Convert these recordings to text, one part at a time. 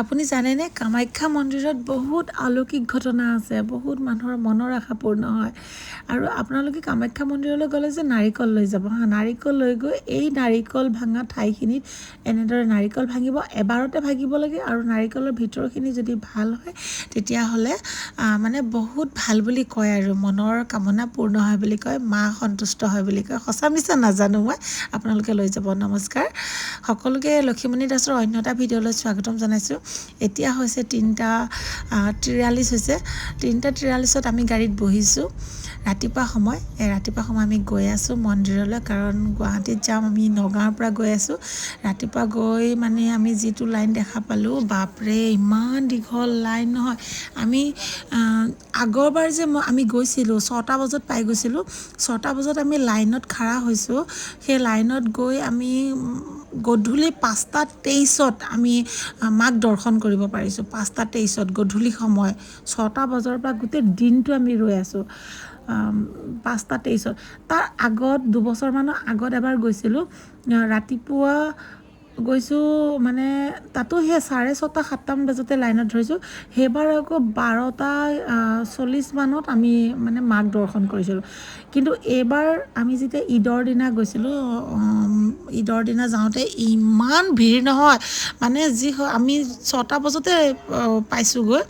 আপুনি জানেনে কামাখ্যা মন্দিৰত বহুত অলৌকিক ঘটনা আছে, বহুত মানুহৰ মনৰ আশা পূৰ্ণ হয়। আৰু আপোনালোকে কামাখ্যা মন্দিৰলৈ গ'লে যে নাৰিকল লৈ যাব নাৰিকল লৈ গৈ এই নাৰিকল ভাঙা ঠাইখিনিত এনেদৰে নাৰিকল ভাঙিব, এবাৰতে ভাঙিব লাগে। আৰু নাৰিকলৰ ভিতৰখিনি যদি ভাল হয় তেতিয়াহ'লে মানে বহুত ভাল বুলি কয়, আৰু মনৰ কামনা পূৰ্ণ হয় বুলি কয়, মা সন্তুষ্ট হয় বুলি কয়। সঁচা মিছা নাজানো মই, আপোনালোকে লৈ যাব। নমস্কাৰ সকলোকে। লক্ষীমণি দাসৰ অন্য এটা ভিডিঅ'লৈ স্বাগতম জনাইছোঁ। এতিয়া হৈছে 3:43 হৈছে। 3:43 আমি গাড়ীত বহিছোঁ। ৰাতিপুৱা সময় আমি গৈ আছোঁ মন্দিৰলৈ, কাৰণ গুৱাহাটীত যাম। আমি নগাঁৱৰ পৰা গৈ আছোঁ। ৰাতিপুৱা গৈ মানে আমি যিটো লাইন দেখা পালোঁ, বাপৰে ইমান দীঘল লাইন নহয়। আমি আগৰবাৰ যে আমি গৈছিলোঁ 6টা বজাত পাই গৈছিলোঁ। 6টা বজাত আমি লাইনত খাৰা হৈছোঁ। সেই লাইনত গৈ আমি গধূলি 5:23 আমি মাক দৰ্শন কৰিব পাৰিছোঁ। 5:23 গধূলি সময়, 6টা বজাৰ পৰা গোটেই দিনটো আমি ৰৈ আছোঁ। 5:23 তাৰ আগত দুবছৰমানৰ আগত এবাৰ গৈছিলোঁ। ৰাতিপুৱা গৈছোঁ, মানে তাতো সেই 6:30-7টামান বজাতে লাইনত ধৰিছোঁ। সেইবাৰ আকৌ 12:40 আমি মানে মাক দৰ্শন কৰিছিলোঁ। কিন্তু এইবাৰ আমি যেতিয়া ঈদৰ দিনা গৈছিলোঁ, ঈদৰ দিনা যাওঁতে ইমান ভিৰ নহয়। মানে যি হয় আমি 6টা বজাতে পাইছোঁগৈ,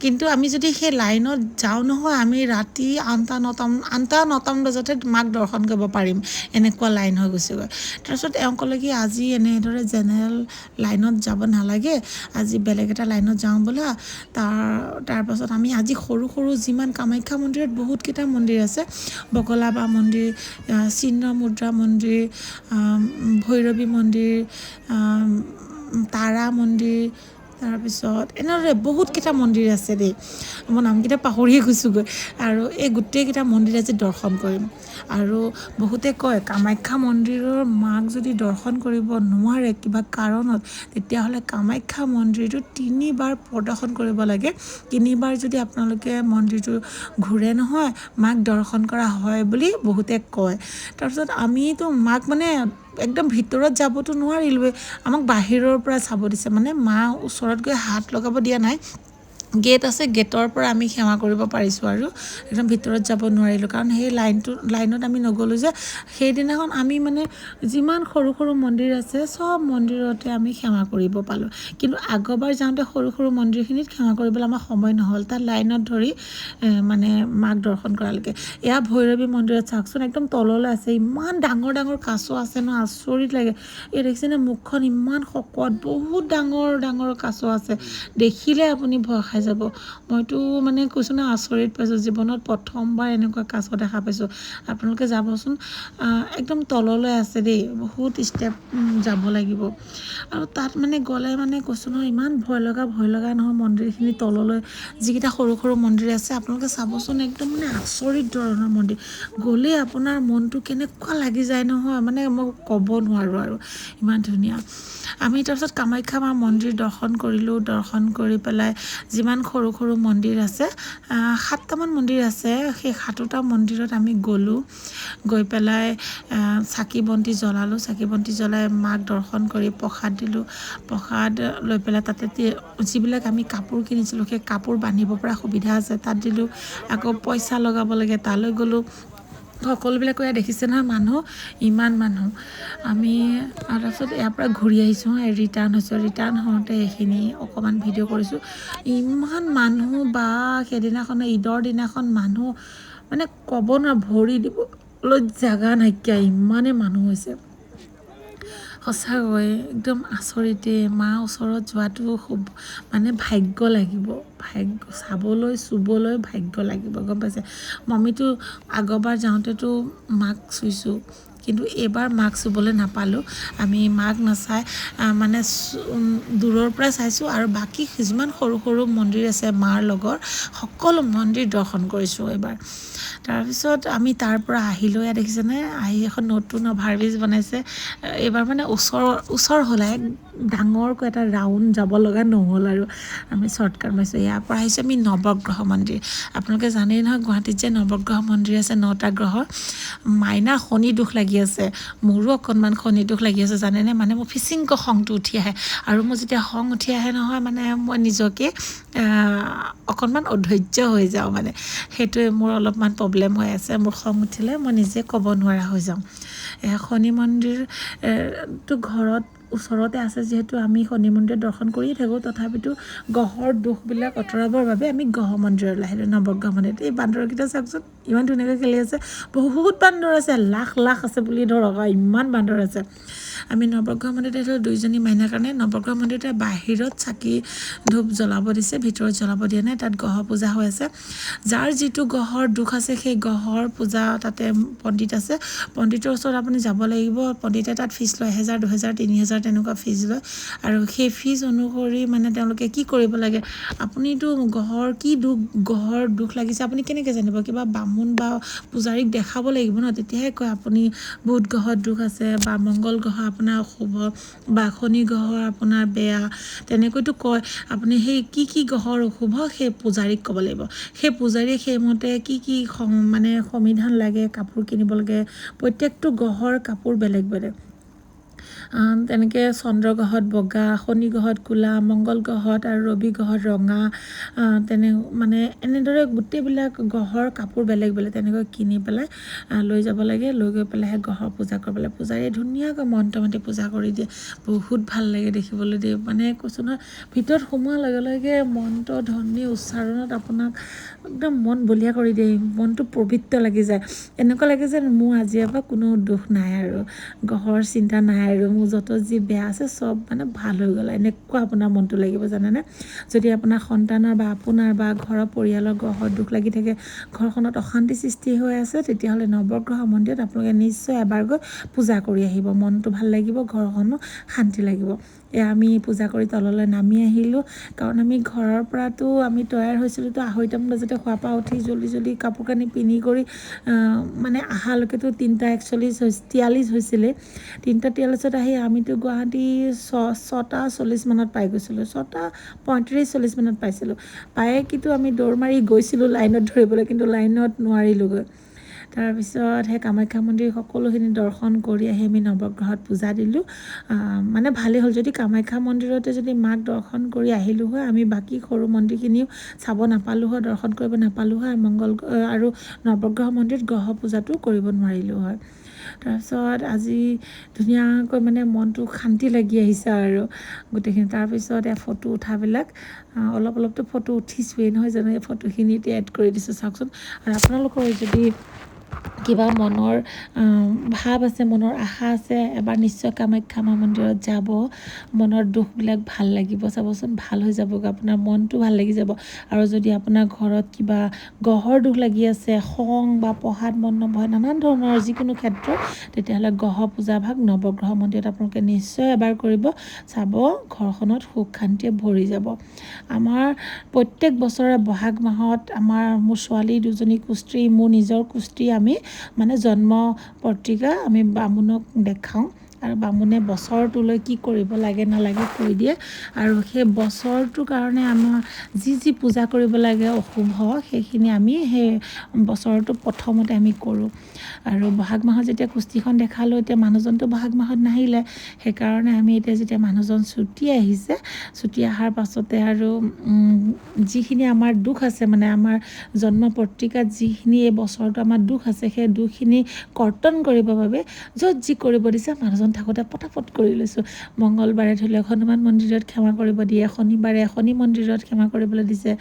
কিন্তু আমি যদি সেই লাইনত যাওঁ নহয়, আমি ৰাতি 8-9টামান বজাতে মাক দৰ্শন কৰিব পাৰিম, এনেকুৱা লাইন হৈ গৈছেগৈ। তাৰপিছত এওঁ ক'লে কি আজি এনেদৰে জেনেৰেল লাইনত যাব নালাগে, আজি বেলেগ এটা লাইনত যাওঁ ব'লা। তাৰপাছত আমি আজি সৰু সৰু যিমান কামাখ্যা মন্দিৰত বহুতকেইটা মন্দিৰ আছে, বগলাবা মন্দিৰ, চিহ্নমুদ্ৰা মন্দিৰ, ভৈৰৱী মন্দিৰ, তাৰা মন্দিৰ, তাৰপিছত এনেদৰে বহুতকেইটা মন্দিৰ আছে দেই। মই নামকেইটা পাহৰিয়ে গৈছোঁগৈ। আৰু এই গোটেইকেইটা মন্দিৰ আজি দৰ্শন কৰিম। আৰু বহুতে কয় কামাখ্যা মন্দিৰৰ মাক যদি দৰ্শন কৰিব নোৱাৰে কিবা কাৰণত, তেতিয়াহ'লে কামাখ্যা মন্দিৰটো 3বাৰ প্ৰদৰ্শন কৰিব লাগে। 3বাৰ যদি আপোনালোকে মন্দিৰটো ঘূৰে নহয়, মাক দৰ্শন কৰা হয় বুলি বহুতে কয়। তাৰপিছত আমিতো মাক মানে একদম ভিতৰত যাবতো নোৱাৰিলোঁৱে, আমাক বাহিৰৰ পৰা চাব দিছে। মানে মা ওচৰত গৈ হাত লগাব দিয়া নাই, গেট আছে, গেটৰ পৰা আমি সেৱা কৰিব পাৰিছোঁ। আৰু একদম ভিতৰত যাব নোৱাৰিলোঁ, কাৰণ সেই লাইনত আমি নগ'লোঁ যে। সেইদিনাখন আমি মানে যিমান সৰু সৰু মন্দিৰ আছে চব মন্দিৰতে আমি সেৱা কৰিব পালোঁ। কিন্তু আগৰবাৰ যাওঁতে সৰু সৰু মন্দিৰখিনিত সেৱা কৰিবলৈ আমাৰ সময় নহ'ল, তাত লাইনত ধৰি মানে মাক দৰ্শন কৰালৈকে। এয়া ভৈৰৱী মন্দিৰত চাওকচোন, একদম তললৈ আছে। ইমান ডাঙৰ ডাঙৰ কাছ আছে ন, আচৰিত লাগে। এই দেখিছেনে মুখখন ইমান শকত, বহুত ডাঙৰ ডাঙৰ কাছ আছে। দেখিলে আপুনি ভয় খাই যাব। মইতো মানে কৈছোঁ ন, আচৰিত পাইছোঁ। জীৱনত প্ৰথমবাৰ এনেকুৱা কাছ দেখা পাইছোঁ। আপোনালোকে যাবচোন, একদম তললৈ আছে দেই, বহুত ষ্টেপ যাব লাগিব। আৰু তাত মানে গ'লে মানে কৈছোঁ নহয়, ইমান ভয় লগা নহয় মন্দিৰখিনি তললৈ। যিকেইটা সৰু সৰু মন্দিৰ আছে আপোনালোকে চাবচোন, একদম মানে আচৰিত ধৰণৰ মন্দিৰ। গ'লে আপোনাৰ মনটো কেনেকুৱা লাগি যায় নহয়, মানে মই ক'ব নোৱাৰোঁ আৰু ইমান ধুনীয়া। আমি তাৰপিছত কামাখ্যা মাৰ মন্দিৰ দৰ্শন কৰিলোঁ। দৰ্শন কৰি পেলাই যিমান সৰু সৰু মন্দিৰ আছে, 7টামান মন্দিৰ আছে, সেই 7টা মন্দিৰত আমি গ'লোঁ। গৈ পেলাই চাকি বন্তি জ্বলালোঁ। চাকি বন্তি জ্বলাই মাক দৰ্শন কৰি প্ৰসাদ দিলোঁ। প্ৰসাদ লৈ পেলাই তাতে যিবিলাক আমি কাপোৰ কিনিছিলোঁ, সেই কাপোৰ বান্ধিব পৰা সুবিধা আছে, তাত দিলোঁ। আকৌ পইচা লগাব লাগে, তালৈ গ'লোঁ। সকলোবিলাক এয়া দেখিছে নহয়, মানুহ ইমান মানুহ। আমি তাৰপিছত ইয়াৰ পৰা ঘূৰি আহিছোঁ, ৰিটাৰ্ণ হৈছোঁ। ৰিটাৰ্ণ হওঁতে এইখিনি অকণমান ভিডিঅ' কৰিছোঁ। ইমান মানুহ, বা সেইদিনাখন ঈদৰ দিনাখন মানুহ মানে ক'ব নোৱাৰা, ভৰি দিবলৈ জেগা নাইকিয়া, ইমানেই মানুহ হৈছে। সঁচাকৈ একদম আচৰিতেই। মাৰ ওচৰত যোৱাটো খুব মানে ভাগ্য লাগিব, চাবলৈ চুবলৈ ভাগ্য লাগিব, গম পাইছে। মমিতো আগৰবাৰ যাওঁতেতো মাক চুইছোঁ, কিন্তু এইবাৰ মাক চুবলৈ নাপালোঁ। আমি মাক নাচাই মানে দূৰৰ পৰা চাইছোঁ। আৰু বাকী যিমান সৰু সৰু মন্দিৰ আছে মাৰ লগৰ, সকলো মন্দিৰ দৰ্শন কৰিছোঁ এইবাৰ। তাৰপিছত আমি তাৰ পৰা আহিলোঁ। ইয়াত দেখিছেনে, আহি এখন নতুন অভাৰব্ৰিজ বনাইছে। এইবাৰ মানে ওচৰ হ'লে ডাঙৰকৈ এটা ৰাউণ্ড যাব লগা নহ'ল, আৰু আমি শ্বৰ্টকাট মাৰিছোঁ। ইয়াৰ পৰা আহিছোঁ আমি নৱগ্ৰহ মন্দিৰ। আপোনালোকে জানেই নহয়, গুৱাহাটীত যে নৱগ্ৰহ মন্দিৰ আছে, 9টা গ্ৰহ। মাইনাৰ শনি দুখ লাগি লাগি আছে মোৰো অকণমান শনি দুখ লাগি আছে জানেনে মানে মোৰ ফিচিংকৈ খংটো উঠি আহে আৰু মোৰ যেতিয়া খং উঠি আহে নহয় মানে মই নিজকে অকণমান অধৈৰ্য হৈ যাওঁ মানে সেইটোৱে মোৰ অলপমান প্ৰব্লেম হৈ আছে মোৰ খং উঠিলে মই নিজে ক'ব নোৱাৰা হৈ যাওঁ শনি মন্দিৰটো ঘৰত ওচৰতে আছে যিহেতু আমি শনি মন্দিৰ দৰ্শন কৰিয়ে থাকোঁ তথাপিতো গ্ৰহৰ দোষবিলাক আঁতৰাবৰ বাবে আমি গ্ৰহ মন্দিৰলৈ আহিলোঁ নৱগ্ৰহ মন্দিৰত এই বান্দৰকেইটা চাওকচোন ইমান ধুনীয়াকৈ খেলি আছে বহুত বান্দৰ আছে লাখ লাখ আছে বুলি ধৰক ইমান বান্দৰ আছে আমি নৱগ্ৰহ মন্দিৰত আহিলোঁ 2জনী মাইনাৰ কাৰণে নৱগ্ৰহ মন্দিৰতে বাহিৰত চাকি ধূপ জ্বলাব দিছে ভিতৰত জ্বলাব দিয়া নাই তাত গ্ৰহ পূজা হৈ আছে যাৰ যিটো গ্ৰহৰ দুখ আছে সেই গ্ৰহৰ পূজা তাতে পণ্ডিত আছে পণ্ডিতৰ ওচৰত আপুনি যাব লাগিব পণ্ডিতে তাত ফিজ লয় 1000 2000 3000 তেনেকুৱা ফিজ লয় আৰু সেই ফিজ অনুসৰি মানে তেওঁলোকে কি কৰিব লাগে আপুনিতো গ্ৰহৰ কি গ্ৰহৰ দুখ লাগিছে আপুনি কেনেকৈ জানিব কিবা বামুণ বা পূজাৰীক দেখাব লাগিব ন তেতিয়াহে কয় আপুনি বুধ গ্ৰহৰ দুখ আছে বা মংগল গ্ৰহ আপোনাৰ অশুভ বা শনি গ্ৰহৰ আপোনাৰ বেয়া তেনেকৈতো কয় আপুনি সেই কি গ্ৰহৰ অশুভ সেই পূজাৰীক ক'ব লাগিব সেই পূজাৰীয়ে সেইমতে কি মানে সমিধান লাগে কাপোৰ কিনিব লাগে প্ৰত্যেকটো গ্ৰহৰ কাপোৰ বেলেগ বেলেগ তেনেকৈ চন্দ্ৰ গ্ৰহত বগা শনি গ্ৰহত ক'লা মংগল গ্ৰহত আৰু ৰবি গ্ৰহত ৰঙা মানে এনেদৰে গোটেইবিলাক গ্ৰহৰ কাপোৰ বেলেগ বেলেগ তেনেকৈ কিনি পেলাই লৈ যাব লাগে লৈ গৈ পেলাইহে গ্ৰহৰ পূজা কৰিব লাগে পূজাৰীয়ে ধুনীয়াকৈ মন্ত্ৰ মাতি পূজা কৰি দিয়ে বহুত ভাল লাগে দেখিবলৈ দিয়ে মানে কৈছোঁ নহয় ভিতৰত সোমোৱাৰ লগে লগে মন্ত্ৰ ধ্বনি উচ্চাৰণত আপোনাক একদম মন বলিয়া কৰি দিয়ে মনটো পবিত্ৰ লাগি যায় এনেকুৱা লাগে যে মোৰ আজিৰ পৰা কোনো দুখ নাই আৰু গ্ৰহৰ চিন্তা নাই আৰু মোৰ যত যি বেয়া আছে চব মানে ভাল হৈ গ'ল এনেকুৱা আপোনাৰ মনটো লাগিব জানেনে যদি আপোনাৰ সন্তানৰ বা আপোনাৰ বা ঘৰৰ পৰিয়ালৰ গ্ৰহৰ দুখ লাগি থাকে ঘৰখনত অশান্তি সৃষ্টি হৈ আছে তেতিয়াহ'লে নৱগ্ৰহ মন্দিৰত আপোনালোকে নিশ্চয় এবাৰ গৈ পূজা কৰি আহিব মনটো ভাল লাগিব ঘৰখনো শান্তি লাগিব আমি পূজা কৰি তললৈ নামি আহিলোঁ কাৰণ আমি ঘৰৰ পৰাতো আমি তৈয়াৰ হৈছিলোঁতো 2:30 বজাতে শুৱাৰ পৰা উঠি জল্দি কাপোৰ কানি পিন্ধি কৰি মানে অহালৈকেতো 3:43 হৈছিলে 3:43 আহি আমিতো গুৱাহাটী 6:40 মানত পাই গৈছিলোঁ 6:35-40 মানত পাইছিলোঁ পায়ে কিন্তু আমি দৌৰ মাৰি গৈছিলোঁ লাইনত ধৰিবলৈ কিন্তু লাইনত নোৱাৰিলোঁগৈ তাৰপিছত সেই কামাখ্যা মন্দিৰ সকলোখিনি দৰ্শন কৰি আহি আমি নৱগ্ৰহত পূজা দিলোঁ মানে ভালেই হ'ল যদি কামাখ্যা মন্দিৰতে যদি মাক দৰ্শন কৰি আহিলোঁ হয় আমি বাকী সৰু মন্দিৰখিনিও চাব নাপালোঁ হয় দৰ্শন কৰিব নাপালোঁ হয় মংগল আৰু নৱগ্ৰহ মন্দিৰত গ্ৰহ পূজাটো কৰিব নোৱাৰিলোঁ হয় তাৰপিছত আজি ধুনীয়াকৈ মানে মনটো শান্তি লাগি আহিছে আৰু গোটেইখিনি তাৰপিছত ফটো উঠাবিলাক অলপতো ফটো উঠিছোৱেই নহয় জানো এই ফটোখিনিতে এড কৰি দিছোঁ চাওকচোন আৰু আপোনালোকৰ যদি কিবা মনৰ ভাৱ আছে মনৰ আশা আছে এবাৰ নিশ্চয় কামাখ্যা মা মন্দিৰত যাব মনৰ দুখবিলাক ভাল লাগিব চাবচোন ভাল হৈ যাবগৈ আপোনাৰ মনটো ভাল লাগি যাব আৰু যদি আপোনাৰ ঘৰত কিবা গ্ৰহৰ দুখ লাগি আছে খং বা পঢ়াত মন নবহে নানান ধৰণৰ যিকোনো ক্ষেত্ৰত তেতিয়াহ'লে গ্ৰহ পূজা ভাগ নৱগ্ৰহ মন্দিৰত আপোনালোকে নিশ্চয় এবাৰ কৰিব চাব ঘৰখনত সুখ শান্তিয়ে ভৰি যাব আমাৰ প্ৰত্যেক বছৰে বহাগ মাহত মোৰ ছোৱালী দুজনী কুস্ত্ৰী মোৰ নিজৰ কুস্ত্ৰী আমি মানে জন্ম পত্ৰিকা আমি বামুণক দেখাওঁ আৰু বামুণে বছৰটোলৈ কি কৰিব লাগে নালাগে কৈ দিয়ে আৰু সেই বছৰটোৰ কাৰণে আমাৰ যি পূজা কৰিব লাগে অশুভ সেইখিনি আমি সেই বছৰটো প্ৰথমতে আমি কৰোঁ আৰু বহাগ মাহত যেতিয়া কুস্তিখন দেখালোঁ এতিয়া মানুহজনটো বহাগ মাহত নাহিলে সেইকাৰণে আমি এতিয়া যেতিয়া মানুহজন ছুটি আহিছে ছুটি অহাৰ পাছতে আৰু যিখিনি আমাৰ দুখ আছে মানে আমাৰ জন্ম পত্ৰিকাত যিখিনি এই বছৰটো আমাৰ দুখ আছে সেই দুখখিনি কৰ্তন কৰিবৰ বাবে য'ত যি কৰিব দিছে মানুহজন থাকোঁতে পটাপট কৰি লৈছোঁ মংগলবাৰে ধৰি লওক হনুমান মন্দিৰত ক্ষমা কৰিব দিয়ে শনিবাৰে শনি মন্দিৰত ক্ষমা কৰিবলৈ দিছে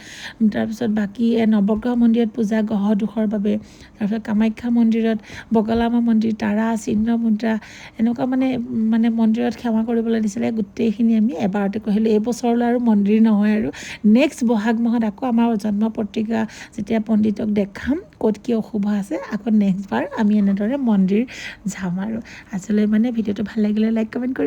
তাৰপিছত বাকী নৱগ্ৰহ মন্দিৰত পূজা গ্ৰহ দুখৰ বাবে তাৰপিছত কামাখ্যা মন্দিৰত বগলামা মন্দিৰ তাৰা চিহ্ন মুদ্ৰা এনেকুৱা মানে মন্দিৰত ক্ষমা কৰিবলৈ দিছিলে গোটেইখিনি আমি এবাৰতে কৰিলোঁ এই বছৰলৈ আৰু মন্দিৰ নহয় আৰু নেক্সট বহাগ মাহত আকৌ আমাৰ জন্ম পত্ৰিকা যেতিয়া পণ্ডিতক দেখাম ক'ত কি অশুভ আছে আকৌ নেক্সট বাৰ আমি এনেদৰে মন্দিৰ যাম আৰু আজিলৈ মানে ভিডিঅ'টো ভাল লাগিলে লাইক কমেণ্ট কৰি